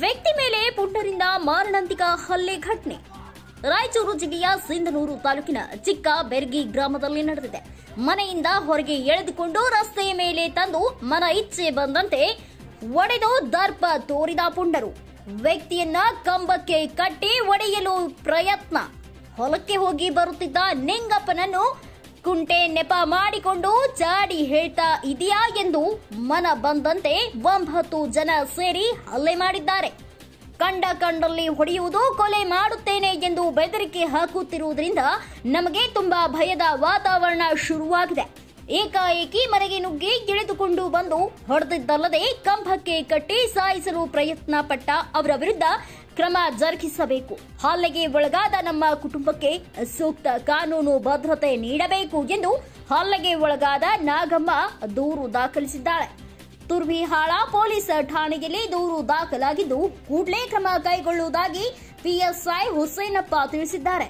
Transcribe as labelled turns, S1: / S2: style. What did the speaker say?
S1: ವ್ಯಕ್ತಿ ಮೇಲೆ ಪುಂಡರಿಂದ ಮಾರಣಾಂತಿಕ ಹಲ್ಲೆ ಘಟನೆ ರಾಯಚೂರು ಜಿಲ್ಲೆಯ ಸಿಂಧನೂರು ತಾಲೂಕಿನ ಚಿಕ್ಕ ಬೆರ್ಗಿ ಗ್ರಾಮದಲ್ಲಿ ನಡೆದಿದೆ. ಮನೆಯಿಂದ ಹೊರಗೆ ಎಳೆದುಕೊಂಡು ರಸ್ತೆಯ ಮೇಲೆ ತಂದು ಮನ ಇಚ್ಛೆ ಬಂದಂತೆ ಒಡೆದು ದರ್ಪ ತೋರಿದ ಪುಂಡರು ವ್ಯಕ್ತಿಯನ್ನ ಕಂಬಕ್ಕೆ ಕಟ್ಟಿ ಒಡೆಯಲು ಪ್ರಯತ್ನ. ಹೊಲಕ್ಕೆ ಹೋಗಿ ಬರುತ್ತಿದ್ದ ನಿಂಗಪ್ಪನನ್ನು ಕುಂಟೆ ನೆಪ ಮಾಡಿಕೊಂಡು ಚಾಡಿ ಹೇಳ್ತಾ ಇದೆಯಾ ಎಂದು ಮನ ಬಂದಂತೆ 9 ಜನ ಸೇರಿ ಹಲ್ಲೆ ಮಾಡಿದ್ದಾರೆ. ಕಂಡಲ್ಲಿ ಹೊಡೆಯುವುದು, ಕೊಲೆ ಮಾಡುತ್ತೇನೆ ಎಂದು ಬೆದರಿಕೆ ಹಾಕುತ್ತಿರುವುದರಿಂದ ನಮಗೆ ತುಂಬಾ ಭಯದ ವಾತಾವರಣ ಶುರುವಾಗಿದೆ. ಏಕಾಏಕಿ ಮನೆಗೆ ನುಗ್ಗಿ ಎಳೆದುಕೊಂಡು ಬಂದು ಹೊಡೆದಿದ್ದಲ್ಲದೆ ಕಂಬಕ್ಕೆ ಕಟ್ಟಿ ಸಾಯಿಸಲು ಪ್ರಯತ್ನ ಪಟ್ಟ ಅವರ ವಿರುದ್ಧ ಕ್ರಮ ಜರುಗಿಸಬೇಕು. ಹಲ್ಲೆಗೆ ಒಳಗಾದ ನಮ್ಮ ಕುಟುಂಬಕ್ಕೆ ಸೂಕ್ತ ಕಾನೂನು ಭದ್ರತೆ ನೀಡಬೇಕು ಎಂದು ಹಲ್ಲೆಗೆ ಒಳಗಾದ ನಾಗಮ್ಮ ದೂರು ದಾಖಲಿಸಿದ್ದಾಳೆ. ತುರ್ವಿಹಾಳ ಪೊಲೀಸ್ ಠಾಣೆಯಲ್ಲಿ ದೂರು ದಾಖಲಾಗಿದ್ದು ಕೂಡಲೇ ಕ್ರಮ ಕೈಗೊಳ್ಳುವುದಾಗಿ ಪಿಎಸ್ಐ ಹುಸೇನಪ್ಪ ತಿಳಿಸಿದ್ದಾರೆ.